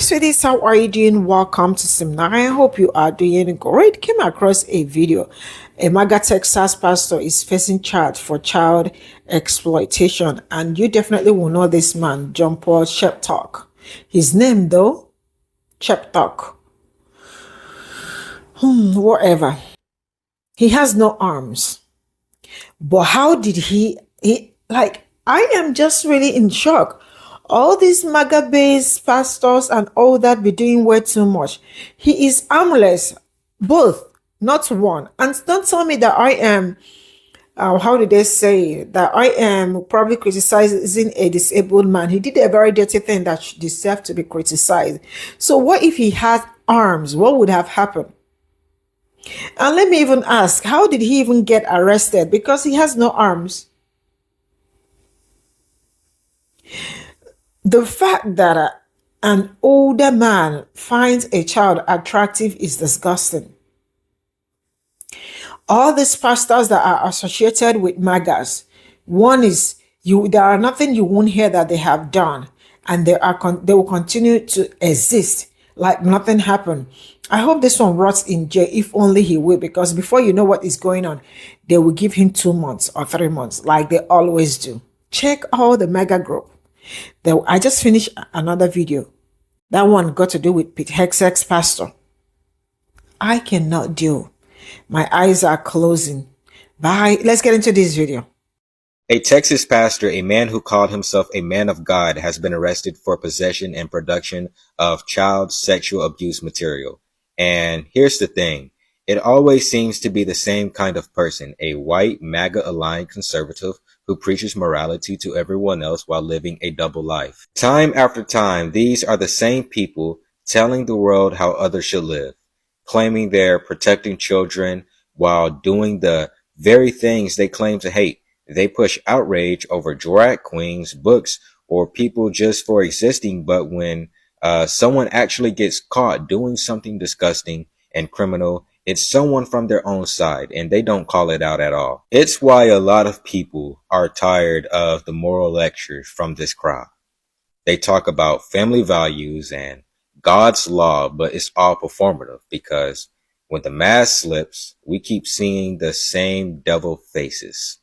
sweeties, how are you doing? Welcome to Seminar. I hope you are doing great. Came across a video. A MAGA Texas pastor is facing charge for child exploitation, and you definitely will know this man, John Paul Sheptalk. His name though, Sheptalk. Whatever. He has no arms. But how did he I am just really in shock. All these MAGA-based pastors and all that be doing way too much. He is armless, both, not one. And don't tell me that I am, how did they say, that I am probably criticizing a disabled man. He did a very dirty thing that deserved to be criticized. So what if he had arms? What would have happened? And let me even ask, how did he even get arrested? Because he has no arms. The fact that an older man finds a child attractive is disgusting. All these pastors that are associated with MAGAs, one is there are nothing you won't hear that they have done, and they will continue to exist like nothing happened. I hope this one rots in jail, if only he will, because before you know what is going on, they will give him 2 months or 3 months like they always do. Check all the MAGA group. I just finished another video. That one got to do with Pete Hexex pastor. I cannot deal. My eyes are closing. Bye. Let's get into this video. A Texas pastor, a man who called himself a man of God, has been arrested for possession and production of child sexual abuse material. And here's the thing. It always seems to be the same kind of person, a white MAGA-aligned conservative who preaches morality to everyone else while living a double life. Time after time, these are the same people telling the world how others should live, claiming they're protecting children while doing the very things they claim to hate. They push outrage over drag queens, books, or people just for existing, but when someone actually gets caught doing something disgusting and criminal, it's someone from their own side, and they don't call it out at all. It's why a lot of people are tired of the moral lectures from this crowd. They talk about family values and God's law, but it's all performative, because when the mask slips, we keep seeing the same devil faces.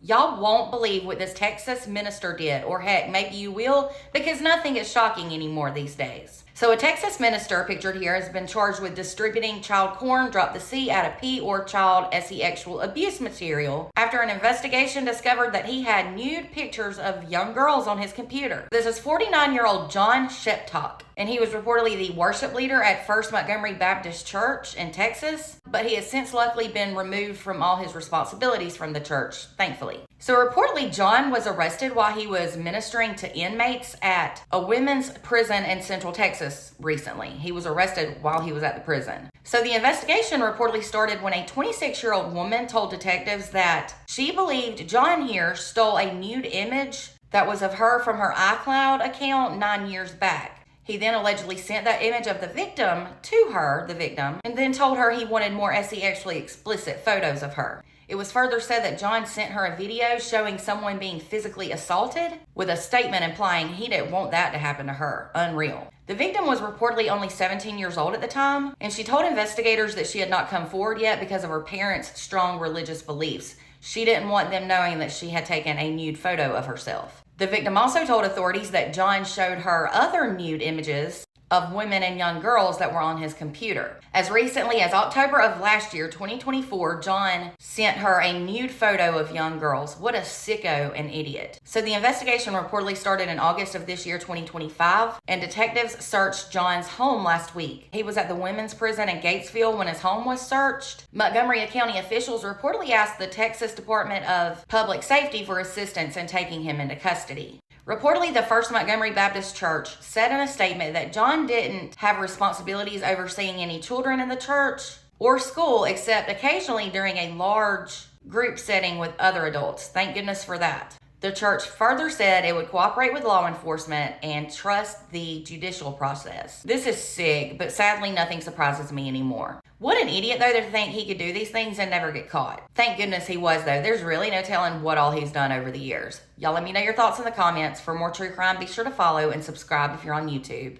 Y'all won't believe what this Texas minister did, or heck, maybe you will, because nothing is shocking anymore these days. So a Texas minister, pictured here, has been charged with distributing child porn, drop the C out of P, or child sexual abuse material after an investigation discovered that he had nude pictures of young girls on his computer. This is 49-year-old John Sheptalk, and he was reportedly the worship leader at First Montgomery Baptist Church in Texas, but he has since luckily been removed from all his responsibilities from the church, thankfully. So reportedly, John was arrested while he was ministering to inmates at a women's prison in Central Texas recently. He was arrested while he was at the prison. So the investigation reportedly started when a 26-year-old woman told detectives that she believed John here stole a nude image that was of her from her iCloud account 9 years back. He then allegedly sent that image of the victim to her, the victim, and then told her he wanted more sexually explicit photos of her. It was further said that John sent her a video showing someone being physically assaulted, with a statement implying he didn't want that to happen to her. Unreal. The victim was reportedly only 17 years old at the time, and she told investigators that she had not come forward yet because of her parents' strong religious beliefs. She didn't want them knowing that she had taken a nude photo of herself. The victim also told authorities that John showed her other nude images of women and young girls that were on his computer. As recently as October of last year, 2024, John sent her a nude photo of young girls. What a sicko and idiot. So the investigation reportedly started in August of this year, 2025, and detectives searched John's home last week. He was at the women's prison in Gatesville when his home was searched. Montgomery County officials reportedly asked the Texas Department of Public Safety for assistance in taking him into custody. Reportedly, the First Montgomery Baptist Church said in a statement that John didn't have responsibilities overseeing any children in the church or school, except occasionally during a large group setting with other adults. Thank goodness for that. The church further said it would cooperate with law enforcement and trust the judicial process. This is sick, but sadly nothing surprises me anymore. What an idiot, though, to think he could do these things and never get caught. Thank goodness he was, though. There's really no telling what all he's done over the years. Y'all let me know your thoughts in the comments. For more true crime, be sure to follow and subscribe if you're on YouTube.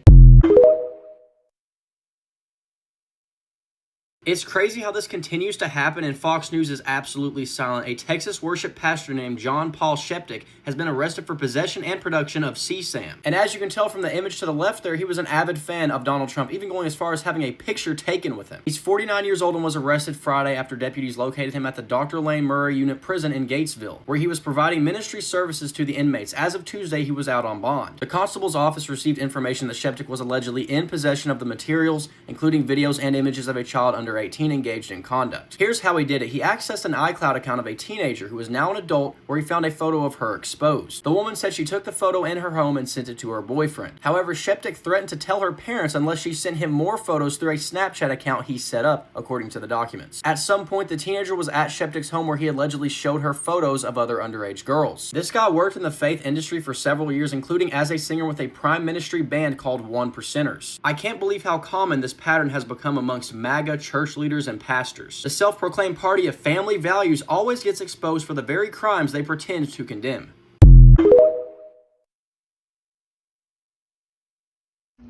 It's crazy how this continues to happen and Fox News is absolutely silent. A Texas worship pastor named John Paul Sheptick has been arrested for possession and production of CSAM. And as you can tell from the image to the left there, he was an avid fan of Donald Trump, even going as far as having a picture taken with him. He's 49 years old and was arrested Friday after deputies located him at the Dr. Lane Murray Unit Prison in Gatesville, where he was providing ministry services to the inmates. As of Tuesday, he was out on bond. The constable's office received information that Sheptick was allegedly in possession of the materials, including videos and images of a child under 18 engaged in conduct. Here's how he did it. He accessed an iCloud account of a teenager who is now an adult, where he found a photo of her exposed. The woman said she took the photo in her home and sent it to her boyfriend. However, Sheptick threatened to tell her parents unless she sent him more photos through a Snapchat account he set up, according to the documents. At some point, the teenager was at Sheptick's home where he allegedly showed her photos of other underage girls. This guy worked in the faith industry for several years, including as a singer with a prime ministry band called One Percenters. I can't believe how common this pattern has become amongst MAGA church leaders and pastors. The self-proclaimed party of family values always gets exposed for the very crimes they pretend to condemn.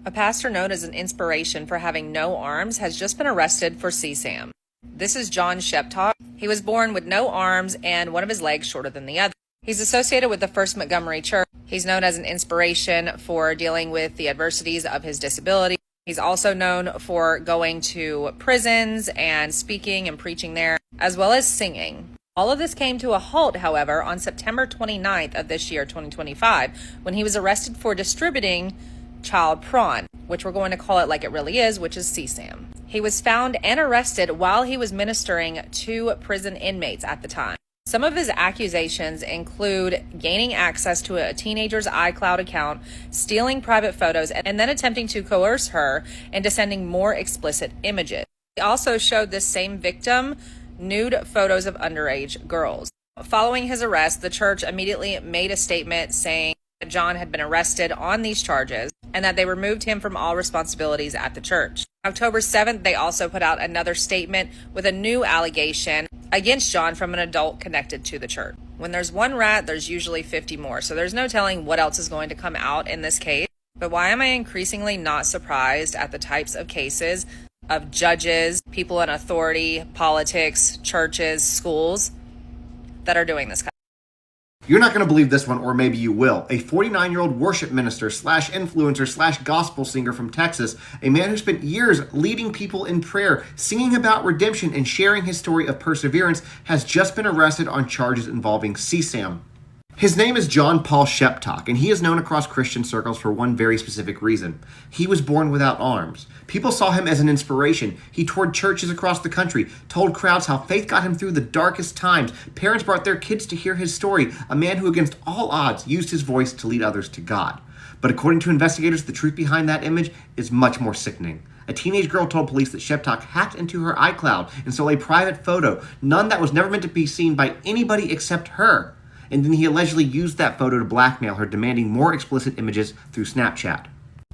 A pastor known as an inspiration for having no arms has just been arrested for CSAM. This is John Sheptock. He was born with no arms and one of his legs shorter than the other. He's associated with the First Montgomery Church. He's known as an inspiration for dealing with the adversities of his disability. He's also known for going to prisons and speaking and preaching there, as well as singing. All of this came to a halt, however, on September 29th of this year, 2025, when he was arrested for distributing child porn, which we're going to call it like it really is, which is CSAM. He was found and arrested while he was ministering to prison inmates at the time. Some of his accusations include gaining access to a teenager's iCloud account, stealing private photos, and then attempting to coerce her into sending more explicit images. He also showed this same victim nude photos of underage girls. Following his arrest, the church immediately made a statement saying that John had been arrested on these charges and that they removed him from all responsibilities at the church. October 7th, they also put out another statement with a new allegation against John from an adult connected to the church. When there's one rat, there's usually 50 more, so there's no telling what else is going to come out in this case. But why am I increasingly not surprised at the types of cases of judges, people in authority, politics, churches, schools that are doing this kind of? You're not going to believe this one, or maybe you will. A 49-year-old worship minister slash influencer slash gospel singer from Texas, a man who spent years leading people in prayer, singing about redemption, and sharing his story of perseverance, has just been arrested on charges involving CSAM. His name is John Paul Sheptock, and he is known across Christian circles for one very specific reason. He was born without arms. People saw him as an inspiration. He toured churches across the country, told crowds how faith got him through the darkest times. Parents brought their kids to hear his story, a man who against all odds used his voice to lead others to God. But according to investigators, the truth behind that image is much more sickening. A teenage girl told police that Sheptock hacked into her iCloud and stole a private photo, none that was never meant to be seen by anybody except her. And then he allegedly used that photo to blackmail her, demanding more explicit images through Snapchat.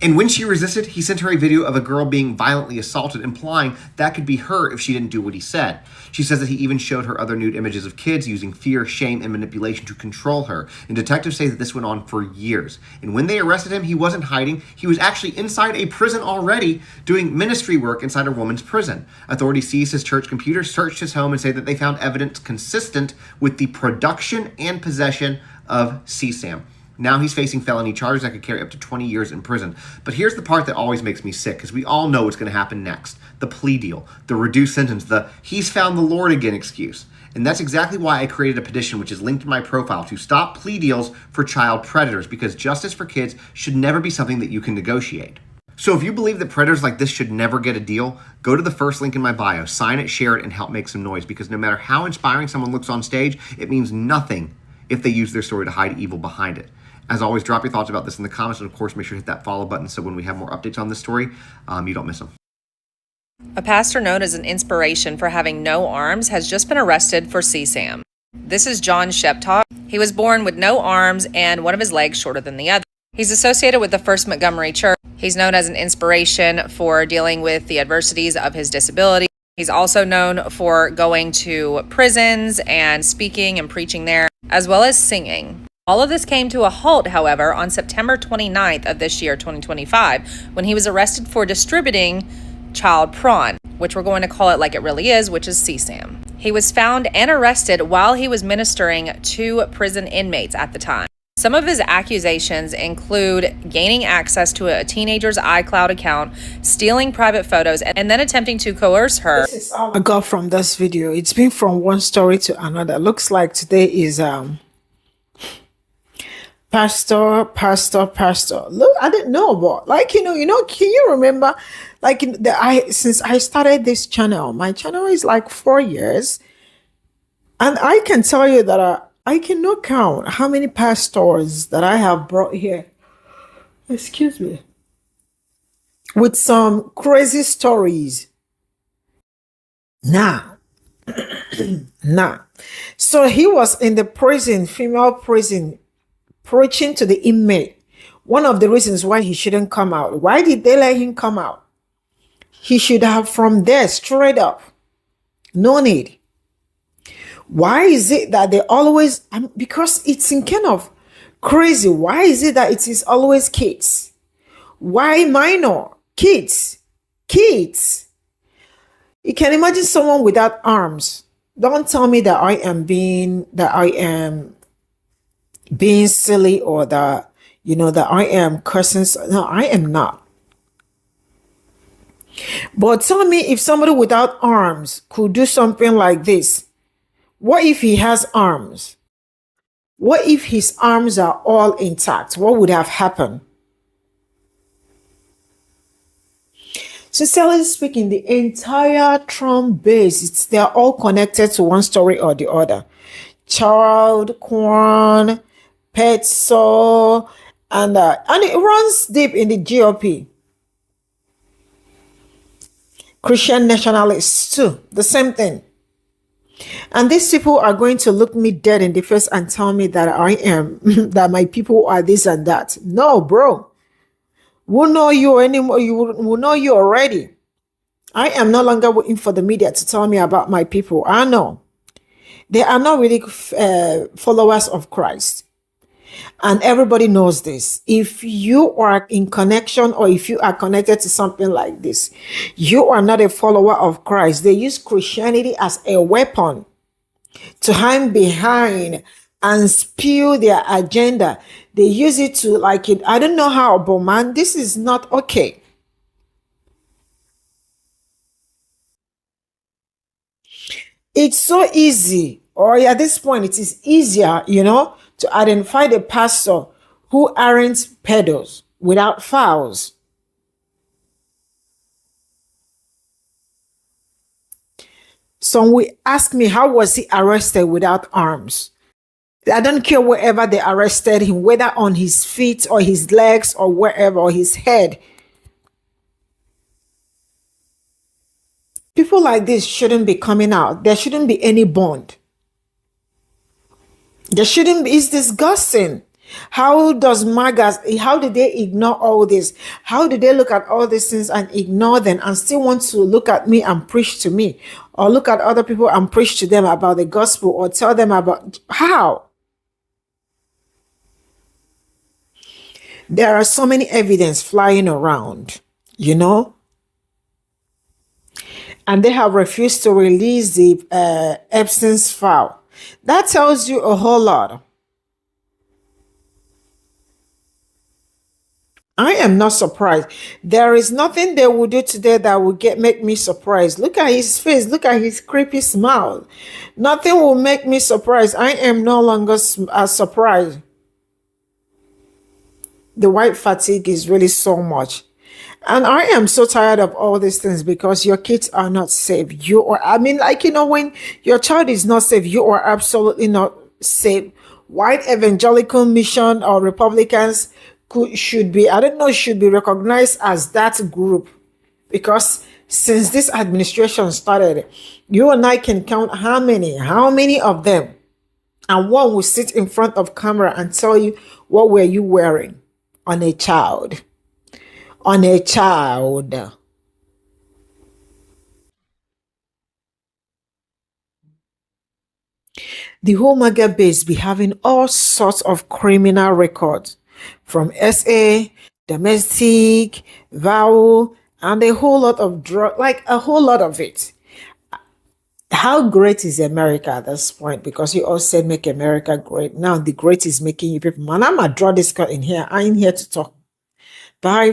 And when she resisted, he sent her a video of a girl being violently assaulted, implying that could be her if she didn't do what he said. She says that he even showed her other nude images of kids using fear, shame, and manipulation to control her. And detectives say that this went on for years. And when they arrested him, he wasn't hiding. He was actually inside a prison already, doing ministry work inside a woman's prison. Authorities seized his church computer, searched his home, and say that they found evidence consistent with the production and possession of CSAM. Now he's facing felony charges that could carry up to 20 years in prison. But here's the part that always makes me sick, because we all know what's going to happen next. The plea deal, the reduced sentence, the "he's found the Lord again" excuse. And that's exactly why I created a petition, which is linked in my profile, to stop plea deals for child predators, because justice for kids should never be something that you can negotiate. So if you believe that predators like this should never get a deal, go to the first link in my bio, sign it, share it, and help make some noise, because no matter how inspiring someone looks on stage, it means nothing if they use their story to hide evil behind it. As always, drop your thoughts about this in the comments, and of course, make sure to hit that follow button so when we have more updates on this story, you don't miss them. A pastor known as an inspiration for having no arms has just been arrested for CSAM. This is John Sheptock. He was born with no arms and one of his legs shorter than the other. He's associated with the First Montgomery Church. He's known as an inspiration for dealing with the adversities of his disability. He's also known for going to prisons and speaking and preaching there, as well as singing. All of this came to a halt, however, on September 29th of this year, 2025, when he was arrested for distributing child porn, which we're going to call it like it really is, which is CSAM. He was found and arrested while he was ministering to prison inmates at the time. Some of his accusations include gaining access to a teenager's iCloud account, stealing private photos, and then attempting to coerce her. This is all I got from this video. It's been from one story to another. Looks like today is pastor. Look, I didn't know about, like, can you remember, like, since I started this channel, my channel is like 4 years, and I can tell you that I cannot count how many pastors that I have brought here. Excuse me. With some crazy stories. Now. So he was in the prison, female prison, preaching to the inmate. One of the reasons why he shouldn't come out. Why did they let him come out? He should have from there straight up. No need. Why is it that they always, because it's in kind of crazy. Why is it that it is always kids? Why minor? Kids. You can imagine someone without arms. Don't tell me that I am being silly, or that, that I am cursing. No, I am not. But tell me, if somebody without arms could do something like this, what if he has arms? What if his arms are all intact? What would have happened? Sincerely speaking, the entire Trump base, they're all connected to one story or the other. Child, corn, pet saw, and it runs deep in the GOP. Christian nationalists too, the same thing. And these people are going to look me dead in the face and tell me that that my people are this and that. No, bro. We'll know you anymore. We'll know you already. I am no longer waiting for the media to tell me about my people. I know. They are not really followers of Christ. And everybody knows this. If you are in connection, or if you are connected to something like this, you are not a follower of Christ. They use Christianity as a weapon to hide behind and spew their agenda. They use it to, like, it. I don't know how, but man, this is not okay. It's so easy, or at this point, it is easier, to identify the pastor who aren't pedos without fouls. Some will ask me, how was he arrested without arms? I don't care wherever they arrested him, whether on his feet or his legs or wherever, or his head. People like this shouldn't be coming out. There shouldn't be any bond. There shouldn't be. It's disgusting. How does MAGA, how did they ignore all this? How did they look at all these things and ignore them and still want to look at me and preach to me, or look at other people and preach to them about the gospel, or tell them about how? There are so many evidence flying around, and they have refused to release the Epstein's file. That tells you a whole lot. I am not surprised. There is nothing they will do today that will make me surprised. Look at his face. Look at his creepy smile. Nothing will make me surprised. I am no longer surprised. The white fatigue is really so much. And I am so tired of all these things, because your kids are not safe. When your child is not safe, you are absolutely not safe. White evangelical mission or Republicans should be recognized as that group, because since this administration started, you and I can count how many of them, and one will sit in front of camera and tell you, what were you wearing on a child? The whole MAGA base be having all sorts of criminal records, from SA, domestic, vow, and a whole lot of drug, like a whole lot of it. How great is America at this point? Because you all said make America great. Now the great is making you people. Man, I'm gonna draw this cut in here. I ain't here to talk. Bye.